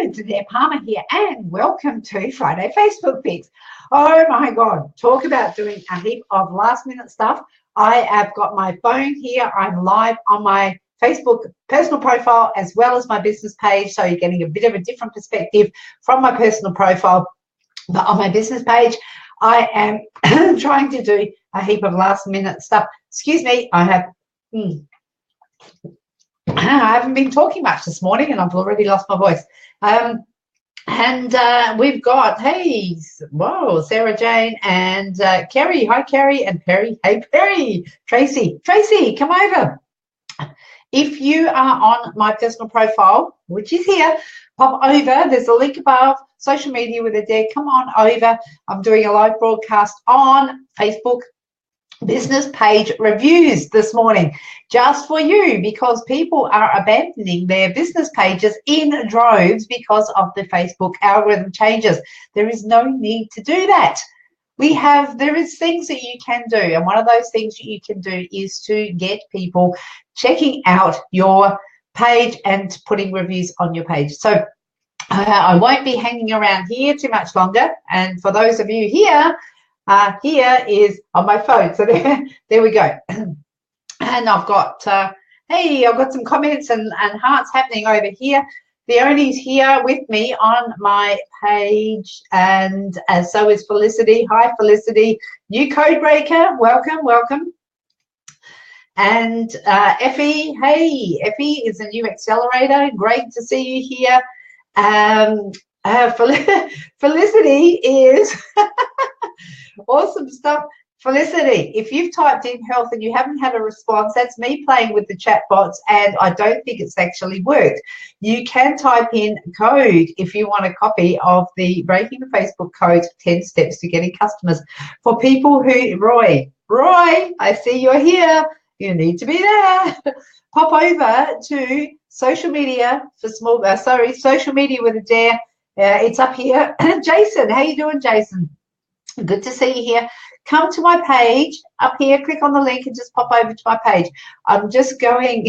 it's Adair Palmer here, and welcome to Friday Facebook Fix. Oh my God, talk about doing a heap of last minute stuff. I have got my phone here. I'm live on my Facebook personal profile as well as my business page, so you're getting a bit of a different perspective from my personal profile. But on my business page, I am trying to do a heap of last minute stuff. Excuse me, I haven't been talking much this morning and I've already lost my voice. We've got, hey, whoa, Sarah Jane and Kerry. Hi, Kerry, and Perry. Hey, Perry. Tracy, come over. If you are on my personal profile, which is here, pop over. There's a link above, social media with Adair. Come on over. I'm doing a live broadcast on Facebook business page reviews this morning just for you, because people are abandoning their business pages in droves because of the Facebook algorithm changes. There is no need to do that. There is things that you can do, and one of those things that you can do is to get people checking out your page and putting reviews on your page. So I won't be hanging around here too much longer, and for those of you here, here is on my phone. So there we go. And I've got, hey, I've got some comments and hearts happening over here. Leonie's here with me on my page, and so is Felicity. Hi, Felicity. New code breaker. Welcome. And Effie, hey, Effie is a new accelerator. Great to see you here. Felicity is awesome stuff. Felicity, if you've typed in health and you haven't had a response, that's me playing with the chat bots, and I don't think it's actually worked. You can type in code if you want a copy of the Breaking the Facebook Code 10 Steps to Getting Customers for people who, Roy, I see you're here. You need to be there. Pop over to social media for social media with Adair. It's up here. Jason, how you doing, Jason? Good to see you here. Come to my page up here, click on the link and just pop over to my page. I'm just going,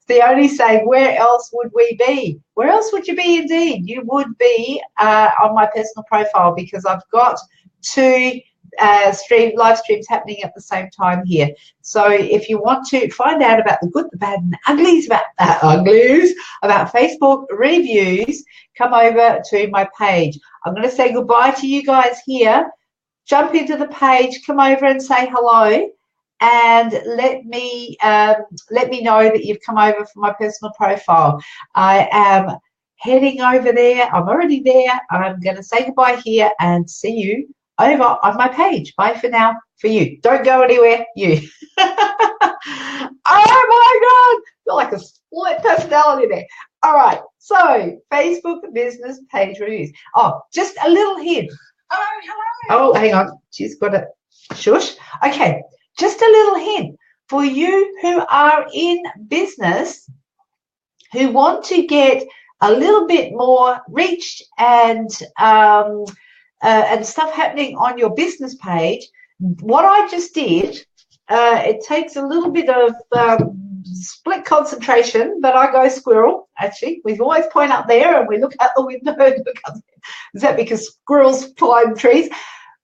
they only say, where else would we be? Where else would you be indeed? You would be on my personal profile, because I've got two live streams happening at the same time here. So if you want to find out about the good, the bad, and the uglies about Facebook reviews, come over to my page. I'm going to say goodbye to you guys here. Jump into the page, come over and say hello, and let me know that you've come over from my personal profile. I am heading over there. I'm already there. I'm going to say goodbye here and see you over on my page. Bye for now for you. Don't go anywhere, you. Oh my God, you're like a split personality there. All right, so Facebook business page reviews. Oh, just a little hint. Oh, hang on. She's got a shush. Okay, just a little hint for you who are in business, who want to get a little bit more reach and stuff happening on your business page. What I just did, it takes a little bit of split concentration, but I go squirrel. Actually, we always point up there and we look out the window and look up there. Is that because squirrels climb trees?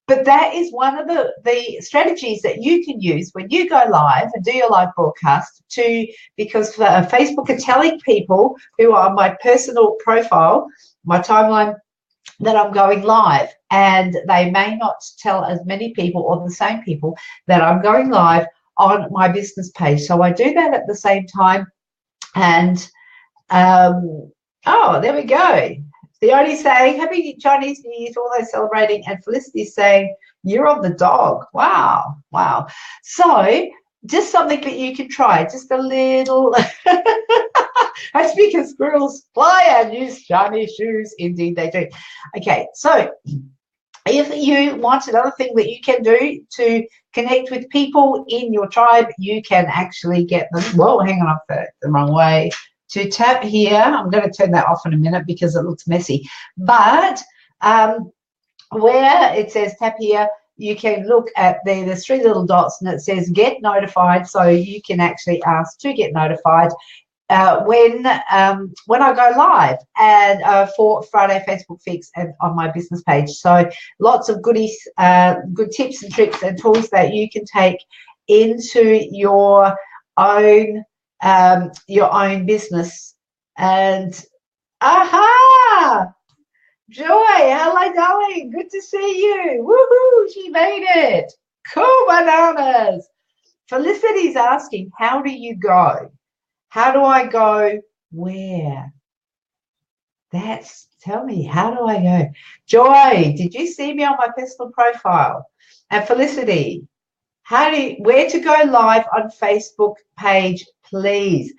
But that is one of the strategies that you can use when you go live and do your live broadcast, because Facebook are telling people who are on my personal profile, my timeline, that I'm going live, and they may not tell as many people or the same people that I'm going live on my business page. So I do that at the same time. And oh, there we go. The only saying happy Chinese New Year to all those celebrating, and Felicity saying year of the dog. Wow. So just something that you can try, just a little. That's because squirrels fly and use shiny shoes. Indeed they do. Okay, so if you want another thing that you can do to connect with people in your tribe, you can actually get them. Whoa, hang on, I've the wrong way. To tap here, I'm going to turn that off in a minute because it looks messy. But where it says tap here, you can look at there's three little dots and it says get notified. So you can actually ask to get notified when I go live and for Friday Facebook Fix and on my business page. So lots of goodies, good tips and tricks and tools that you can take into your own business. And aha, Joy, how are you going? Good to see you. Woohoo, she made it. Cool bananas. Felicity's asking, how do you go? How do I go where? Tell me, how do I go? Joy, did you see me on my personal profile? And Felicity, where to go live on Facebook page, please?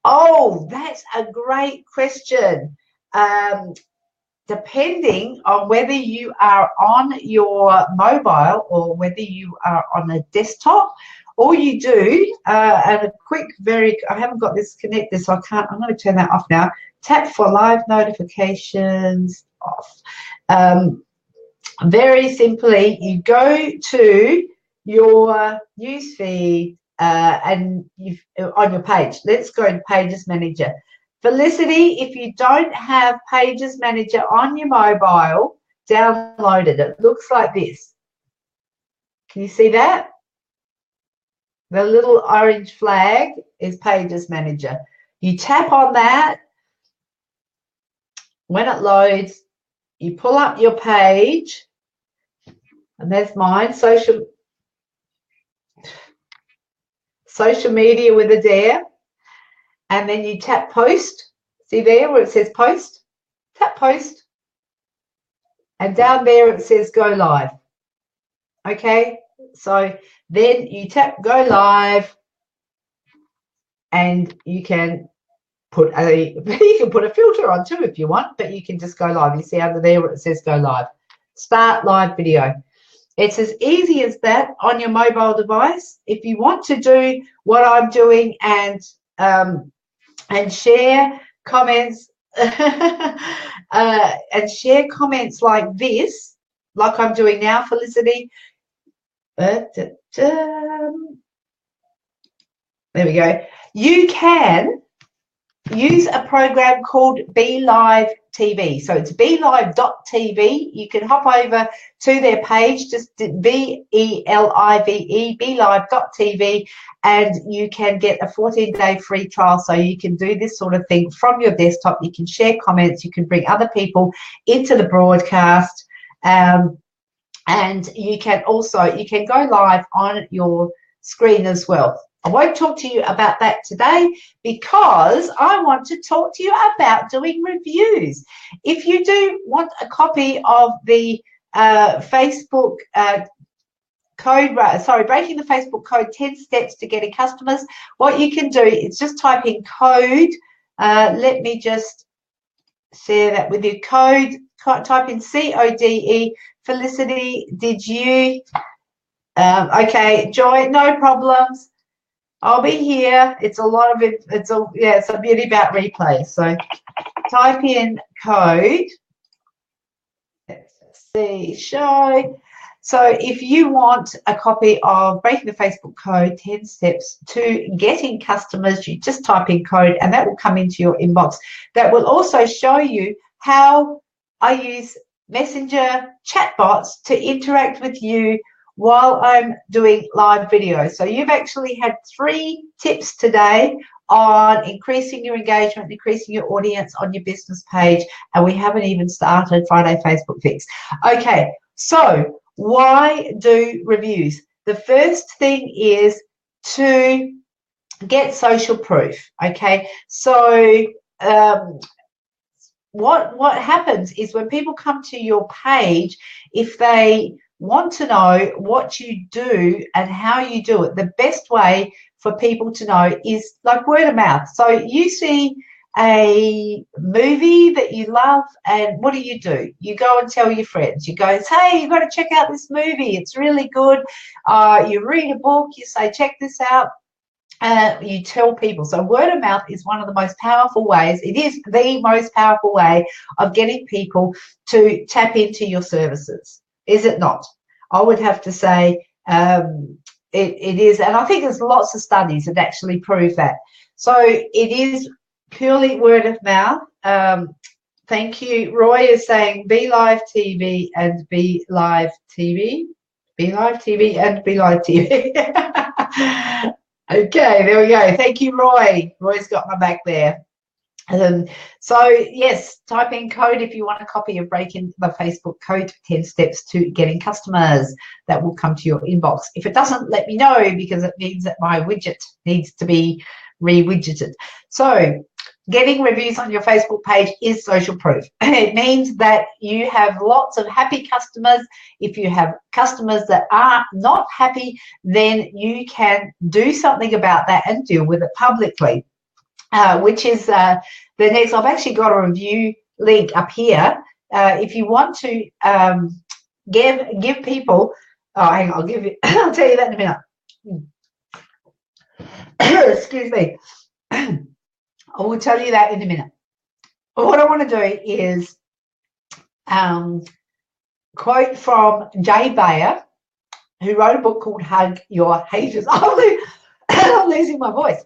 Oh, that's a great question. Depending on whether you are on your mobile or whether you are on a desktop, all you do, and I haven't got this connected, so I'm going to turn that off now. Tap for live notifications off. Very simply, you go to your newsfeed and on your page. Let's go to Pages Manager. Felicity, if you don't have Pages Manager on your mobile, download it. It looks like this. Can you see that? The little orange flag is Pages Manager. You tap on that. When it loads, you pull up your page, and there's mine, social media with a dare, and then you tap post. See there where it says post? Tap post, and down there it says go live. Okay, so then you tap go live, and you can put a filter on too if you want, but you can just go live. You see under there where it says go live. Start live video. It's as easy as that on your mobile device. If you want to do what I'm doing and share comments and share comments like this, like I'm doing now, Felicity. There we go. You can use a program called BeLive TV. So it's BeLive.tv. You can hop over to their page, just BeLive, BeLive.tv, and you can get a 14-day free trial. So you can do this sort of thing from your desktop. You can share comments. You can bring other people into the broadcast. And you can go live on your screen as well. I won't talk to you about that today because I want to talk to you about doing reviews. If you do want a copy of the Facebook code, breaking the Facebook code, 10 steps to getting customers, what you can do is just type in code. Let me just share that with you. Code, type in CODE. Felicity, did you? Okay, Joy, no problems. I'll be here. It's a lot of it. It's a beauty about replay. So type in code. Let's see, show. So if you want a copy of Breaking the Facebook Code, 10 Steps to Getting Customers, you just type in code and that will come into your inbox. That will also show you how I use Messenger chatbots to interact with you while I'm doing live videos. So you've actually had 3 tips today on increasing your engagement, increasing your audience on your business page, and we haven't even started Friday Facebook Fix. Okay, so why do reviews? The first thing is to get social proof. Okay, so what happens is when people come to your page, if they want to know what you do and how you do it, the best way for people to know is like word of mouth. So you see a movie that you love, and what do? You go and tell your friends. You go, hey, you've got to check out this movie. It's really good. You read a book. You say, check this out. You tell people. So word of mouth is one of the most powerful ways. It is the most powerful way of getting people to tap into your services. Is it not? I would have to say it is, and I think there's lots of studies that actually prove that. So it is purely word of mouth. Thank you. Roy is saying Be Live TV and Be Live TV. Be Live TV and Be Live TV. Okay, there we go. Thank you, Roy. Roy's got my back there. So yes, type in code if you want a copy of Breaking the Facebook Code, 10 steps to getting customers. That will come to your inbox. If it doesn't, let me know, because it means that my widget needs to be re-widgeted. So getting reviews on your Facebook page is social proof. It means that you have lots of happy customers. If you have customers that are not happy, then you can do something about that and deal with it publicly. Which is the next. I've actually got a review link up here. If you want to give people, oh, hang on, I'll give you. I'll tell you that in a minute. Excuse me. I will tell you that in a minute. What I want to do is quote from Jay Bayer, who wrote a book called Hug Your Haters. I'm losing my voice.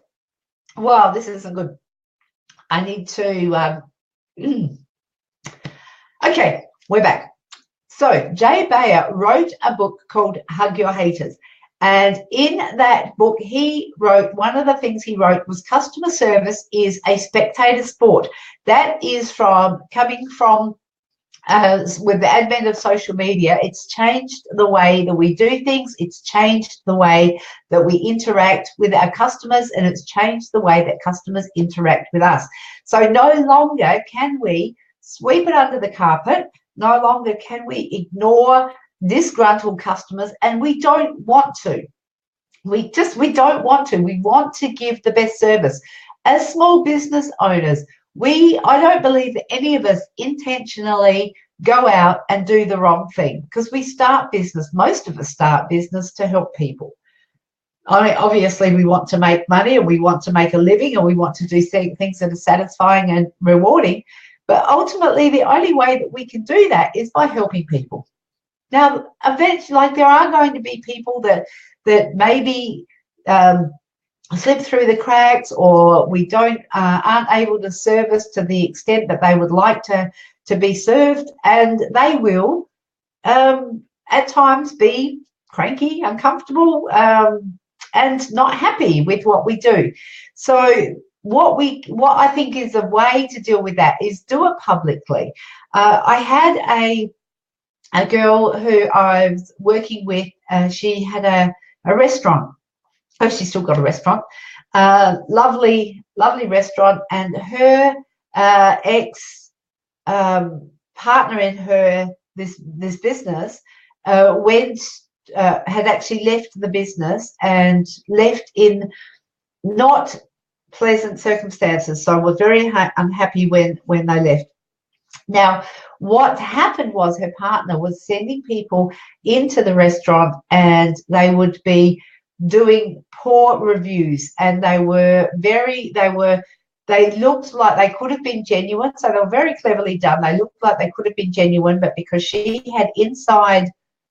Wow, this isn't good. I need to, okay, we're back. So Jay Bayer wrote a book called Hug Your Haters. And in that book, he wrote, one of the things he wrote was customer service is a spectator sport. That is coming from with the advent of social media. It's changed the way that we do things. It's changed the way that we interact with our customers, and it's changed the way that customers interact with us. So no longer can we sweep it under the carpet. No longer can we ignore disgruntled customers, and we don't want to. We don't want to. We want to give the best service. As small business owners, I don't believe that any of us intentionally go out and do the wrong thing, because we start business. Most of us start business to help people. I mean, obviously we want to make money, and we want to make a living, and we want to do things that are satisfying and rewarding. But ultimately, the only way that we can do that is by helping people. Now, eventually, like, there are going to be people that maybe slip through the cracks, or we aren't able to service to the extent that they would like to be served, and they will at times be cranky, uncomfortable, and not happy with what we do. So what I think is a way to deal with that is do it publicly. I had a girl who I was working with. She had a restaurant. Oh, she's still got a restaurant. Lovely restaurant. And her ex partner in this business had actually left the business, and left in not pleasant circumstances. So I was very unhappy when they left. Now, what happened was her partner was sending people into the restaurant, and they would be doing poor reviews, and they looked like they could have been genuine. So they were very cleverly done. They looked like they could have been genuine, but because she had inside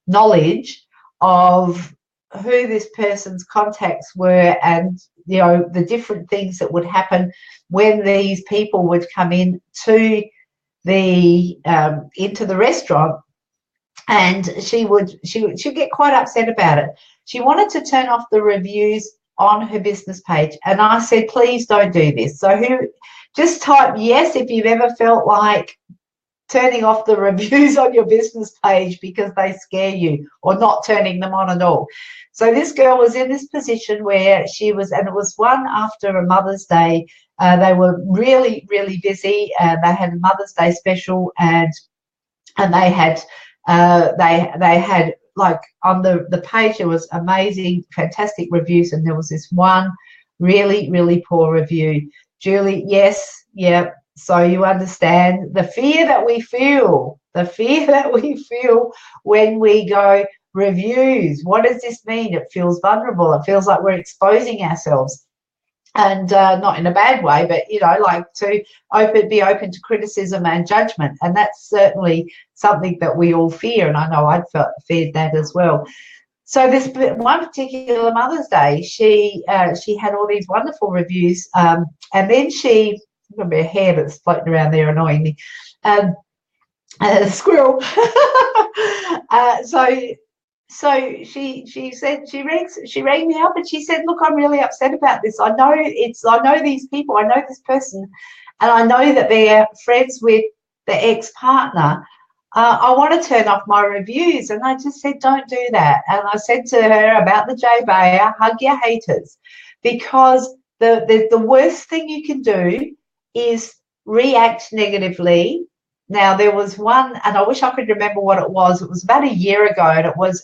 knowledge of who this person's contacts were, and the different things that would happen when these people would come in to into the restaurant, and she'd get quite upset about it. She wanted to turn off the reviews on her business page, and I said, please don't do this. So just type yes if you've ever felt like turning off the reviews on your business page because they scare you, or not turning them on at all. So this girl was in this position where she was, and it was one after a Mother's Day. They were really, really busy, and they had a Mother's Day special, and they had like on the page there was amazing, fantastic reviews, and there was this one really, really poor review. Julie, yes, yeah. So you understand the fear that we feel, when we go reviews. What does this mean? It feels vulnerable. It feels like we're exposing ourselves, and not in a bad way, but like to be open to criticism and judgment. And that's certainly something that we all fear, and I know I'd feared that as well. So this one particular Mother's Day, she had all these wonderful reviews, and then she, got a hair that's floating around there annoying me, squirrel. So she said she rang me up and she said, look, I'm really upset about this. I know these people, I know this person, and I know that they're friends with the ex-partner. I want to turn off my reviews. And I just said, don't do that. And I said to her about the J Bayer, hug your haters, because the worst thing you can do is react negatively. Now, there was one, and I wish I could remember what it was. It was about a year ago, and it was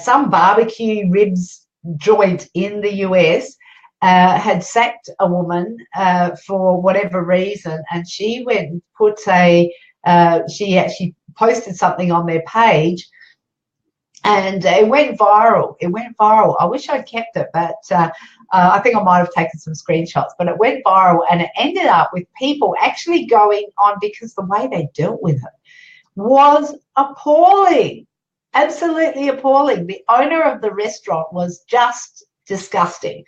some barbecue ribs joint in the US had sacked a woman for whatever reason, and she went and put she actually posted something on their page, and it went viral. I wish I'd kept it, but I think I might have taken some screenshots, but it went viral, and it ended up with people actually going on, because the way they dealt with it was appalling, absolutely appalling. The owner of the restaurant was just disgusting,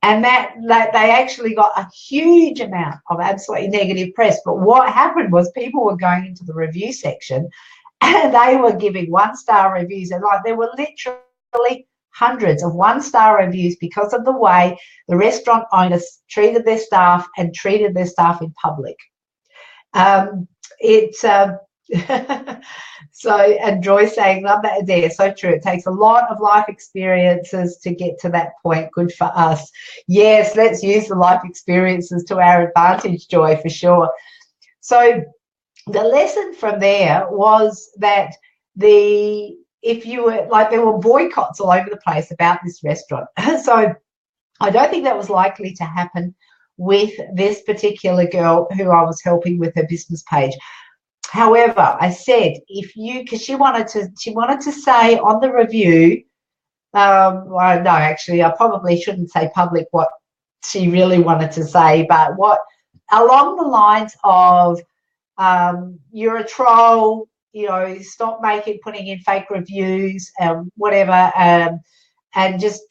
and that they actually got a huge amount of absolutely negative press. But what happened was people were going into the review section and they were giving 1-star reviews, and like there were literally hundreds of 1-star reviews because of the way the restaurant owners treated their staff and treated their staff in public. So, and Joy saying, love that idea. So true. It takes a lot of life experiences to get to that point. Good for us. Yes, let's use the life experiences to our advantage, Joy, for sure. So the lesson from there was that if you were like, there were boycotts all over the place about this restaurant. So I don't think that was likely to happen with this particular girl who I was helping with her business page. However, I said, because she wanted to say on the review, well, no, actually, I probably shouldn't say public what she really wanted to say, but what along the lines of, you're a troll, stop putting in fake reviews, whatever, and just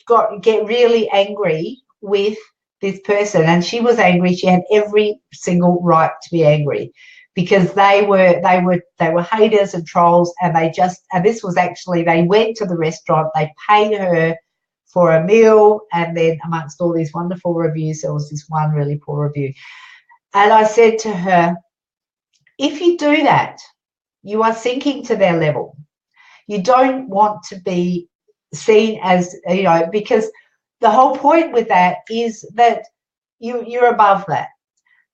get really angry with this person. And she was angry. She had every single right to be angry, because they were haters and trolls, and this was actually, they went to the restaurant, they paid her for a meal, and then amongst all these wonderful reviews, there was this one really poor review. And I said to her, if you do that, you are sinking to their level. You don't want to be seen as, because the whole point with that is that you're above that.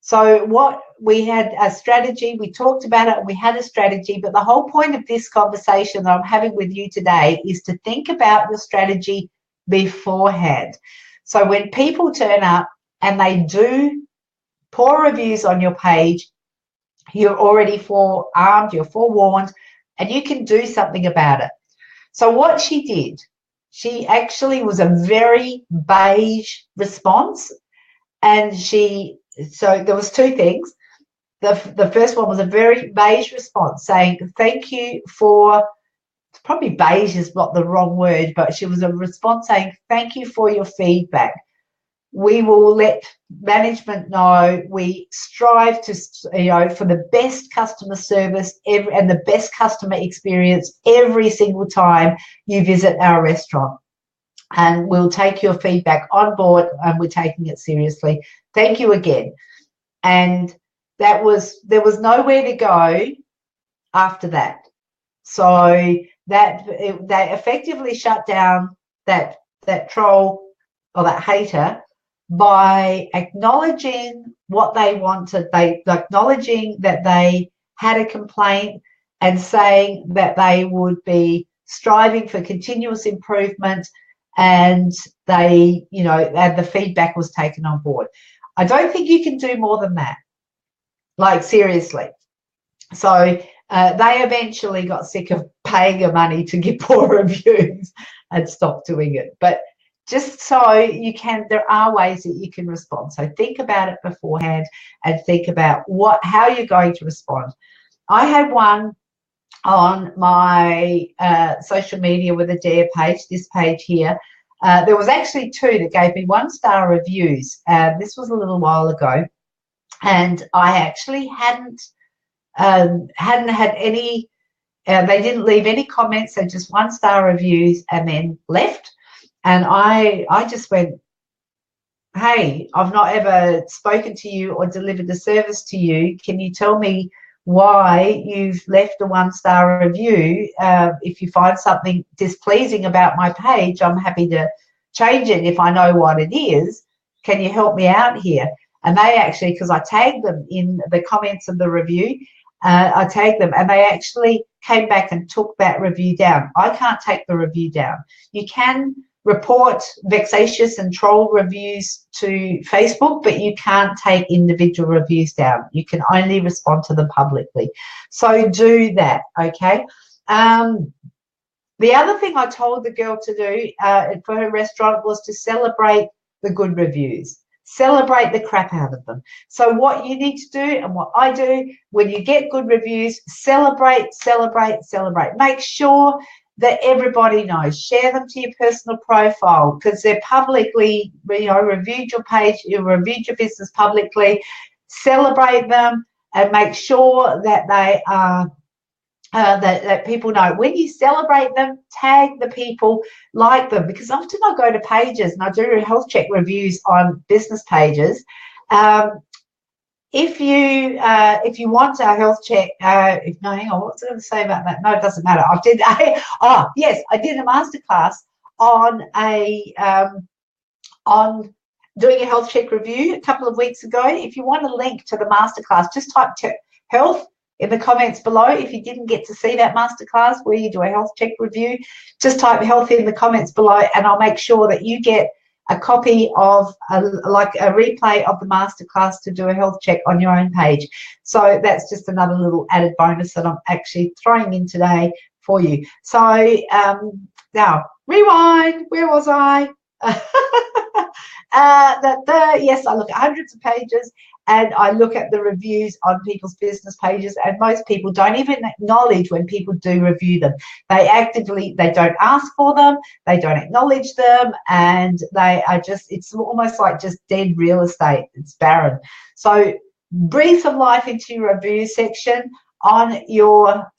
So what we had a strategy, we talked about it, we had a strategy, but the whole point of this conversation that I'm having with you today is to think about your strategy beforehand. So when people turn up and they do poor reviews on your page, you're already forearmed, you're forewarned, and you can do something about it. So what she did, she actually was a very beige response, and so there was two things. The first one was a very beige response saying, thank you for, probably beige is not the wrong word, but she was a response saying, thank you for your feedback. We will let management know. We strive to, for the best customer service and the best customer experience every single time you visit our restaurant. And we'll take your feedback on board, and we're taking it seriously. Thank you again. And there was nowhere to go after that. So they effectively shut down that troll or that hater by acknowledging what they wanted, acknowledging that they had a complaint, and saying that they would be striving for continuous improvement, and and the feedback was taken on board. I don't think you can do more than that, like seriously. So they eventually got sick of paying her money to give poor reviews and stopped doing it. But just so you can, there are ways that you can respond. So think about it beforehand and think about how you're going to respond. I had one on my social media with a Dare page, this page here. There was actually 2 that gave me 1-star reviews. This was a little while ago, and I actually hadn't had any. They didn't leave any comments, so just 1-star reviews, and then left. And I just went, hey, I've not ever spoken to you or delivered a service to you. Can you tell me why you've left a 1-star review? If you find something displeasing about my page, I'm happy to change it if I know what it is. Can you help me out here? And they actually, because I tagged them in the comments of the review, I tagged them, and they actually came back and took that review down. I can't take the review down. You can report vexatious and troll reviews to Facebook, but you can't take individual reviews down. You can only respond to them publicly. So do that, okay? The other thing I told the girl to do for her restaurant was to celebrate the good reviews. Celebrate the crap out of them. So what you need to do, and what I do, when you get good reviews, celebrate, celebrate, celebrate. Make sure that everybody knows. Share them to your personal profile, because they're publicly, reviewed your page, you reviewed your business publicly. Celebrate them and make sure that they are that people know. When you celebrate them, tag the people, like them, because often I go to pages and I do health check reviews on business pages. If you want a health check, hang on, what's I going to say about that? No, it doesn't matter. I did a masterclass on on doing a health check review a couple of weeks ago. If you want a link to the masterclass, just type health in the comments below. If you didn't get to see that masterclass where you do a health check review, just type health in the comments below, and I'll make sure that you get a copy of a replay of the masterclass to do a health check on your own page. So that's just another little added bonus that I'm actually throwing in today for you. So now rewind. Where was I? Yes, I look at hundreds of pages, and I look at the reviews on people's business pages, and most people don't even acknowledge when people do review them. They don't ask for them, they don't acknowledge them, and they are just, it's almost like just dead real estate. It's barren. So breathe some life into your review section on your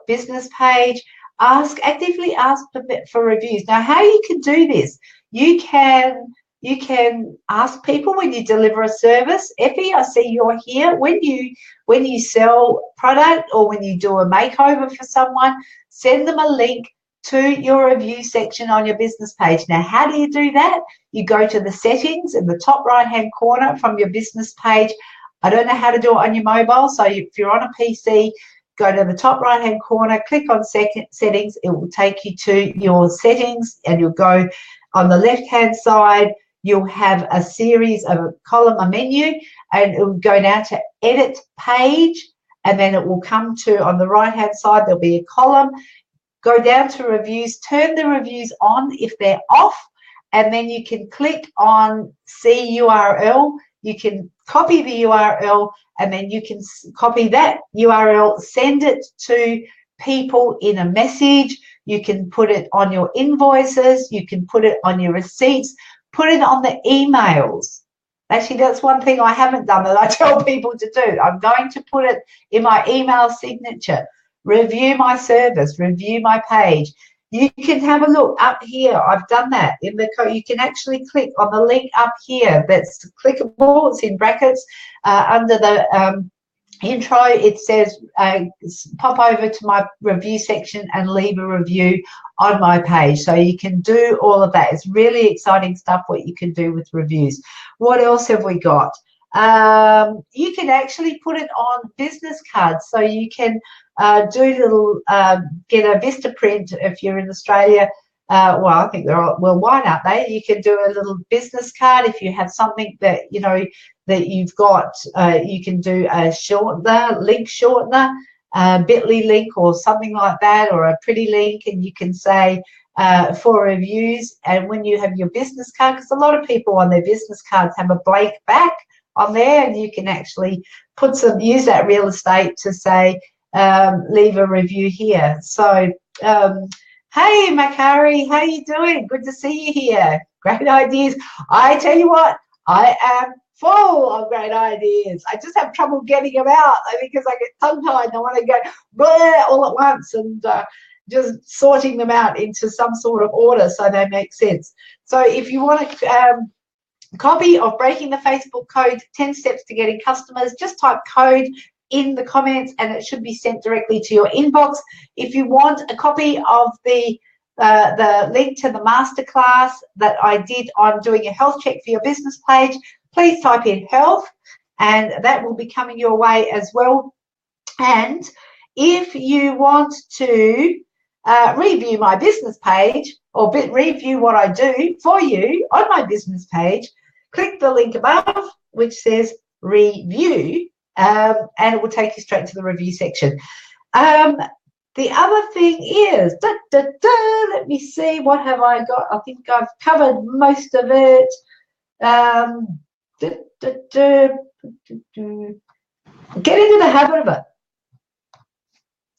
business page. Actively ask for reviews. Now, how you can do this, you can ask people when you deliver a service. Effie, I see you're here. When you sell product, or when you do a makeover for someone, send them a link to your review section on your business page. Now, how do you do that? You go to the settings in the top right-hand corner from your business page. I don't know how to do it on your mobile, so if you're on a PC, go to the top right-hand corner, click on settings. It will take you to your settings, and you'll go on the left-hand side. You'll have a series of a menu, and it will go down to edit page, and then it will come to, on the right-hand side, there'll be a column. Go down to reviews, turn the reviews on if they're off, and then you can click on see URL. You can copy the URL, and then you can copy that URL, send it to people in a message. You can put it on your invoices. You can put it on your receipts. Put it on the emails. Actually, that's one thing I haven't done that I tell people to do. I'm going to put it in my email signature. Review my service. Review my page. You can have a look up here. I've done that in the code. You can actually click on the link up here. That's clickable. It's in brackets under the intro. It says pop over to my review section and leave a review on my page. So you can do all of that. It's really exciting stuff what you can do with reviews. What else have we got? You can actually put it on business cards. So you can do little, get a Vista print if you're in Australia. Well, I think they're all worldwide, aren't they? You can do a little business card if you have something that, that you've got. You can do a link shortener, bit.ly link or something like that, or a pretty link, and you can say for reviews. And when you have your business card, because a lot of people on their business cards have a blank back on there, and you can actually use that real estate to say, leave a review here. So, hey, Makari, how you doing? Good to see you here. Great ideas. I tell you what, I am full of great ideas. I just have trouble getting them out because I get tongue-tied and I want to go blah all at once and just sorting them out into some sort of order so they make sense. So if you want a copy of Breaking the Facebook Code, 10 Steps to Getting Customers, just type code in the comments and it should be sent directly to your inbox. If you want a copy of the link to the masterclass that I did on doing a health check for your business page, please type in health and that will be coming your way as well. And if you want to review my business page or review what I do for you on my business page, click the link above which says review and it will take you straight to the review section. The other thing is, let me see, what have I got? I think I've covered most of it. Get into the habit of it.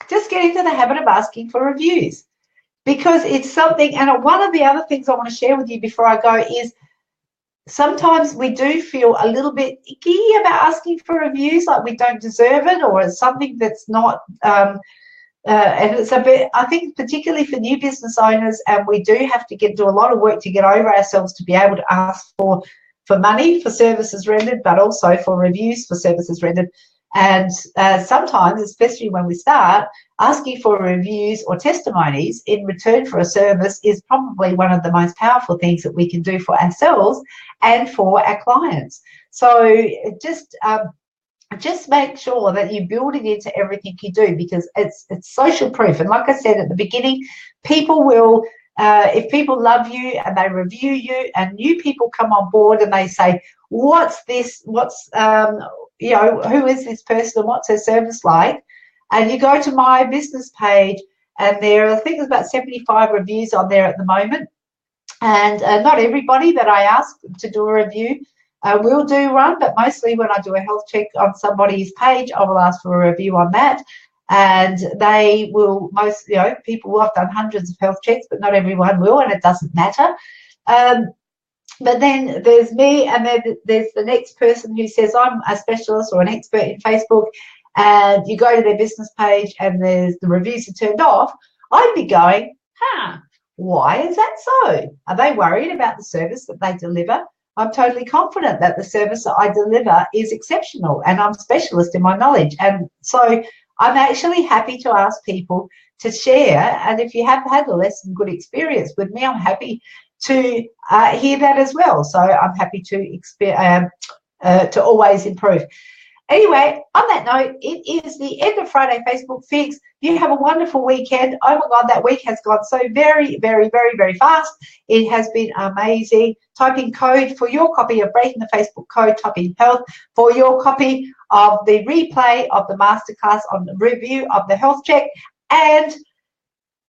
Just get into the habit of asking for reviews because it's something, and one of the other things I want to share with you before I go is sometimes we do feel a little bit icky about asking for reviews, like we don't deserve it or it's something that's not and it's a bit, I think, particularly for new business owners, and we do have to do a lot of work to get over ourselves to be able to ask for money for services rendered, but also for reviews for services rendered. And sometimes, especially when we start, asking for reviews or testimonies in return for a service is probably one of the most powerful things that we can do for ourselves and for our clients. So just make sure that you build it into everything you do because it's social proof. And like I said at the beginning, people will, if people love you and they review you and new people come on board and they say, what's this, what's, you know, who is this person and what's her service like? And you go to my business page and there are, I think there's about 75 reviews on there at the moment. And not everybody that I ask to do a review will do one, but mostly when I do a health check on somebody's page, I will ask for a review on that. And they will people will have done hundreds of health checks, but not everyone will, and it doesn't matter. But then there's me, and then there's the next person who says, I'm a specialist or an expert in Facebook, and you go to their business page and there's the reviews are turned off. I'd be going, why is that so? Are they worried about the service that they deliver? I'm totally confident that the service that I deliver is exceptional and I'm specialist in my knowledge. And so I'm actually happy to ask people to share. And if you have had a less than good experience with me, I'm happy to hear that as well. So I'm happy to always improve. Anyway, on that note, it is the end of Friday Facebook Fix. You have a wonderful weekend. Oh my God, that week has gone so very, very, very, very fast. It has been amazing. Type in code for your copy of Breaking the Facebook Code, type in health for your copy of the replay of the masterclass on the review of the health check, and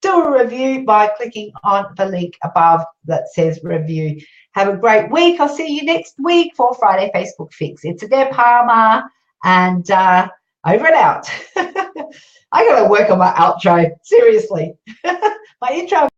do a review by clicking on the link above that says review. Have a great week. I'll see you next week for Friday Facebook Fix. It's Adair Palmer, and over and out. I got to work on my outro. Seriously. My intro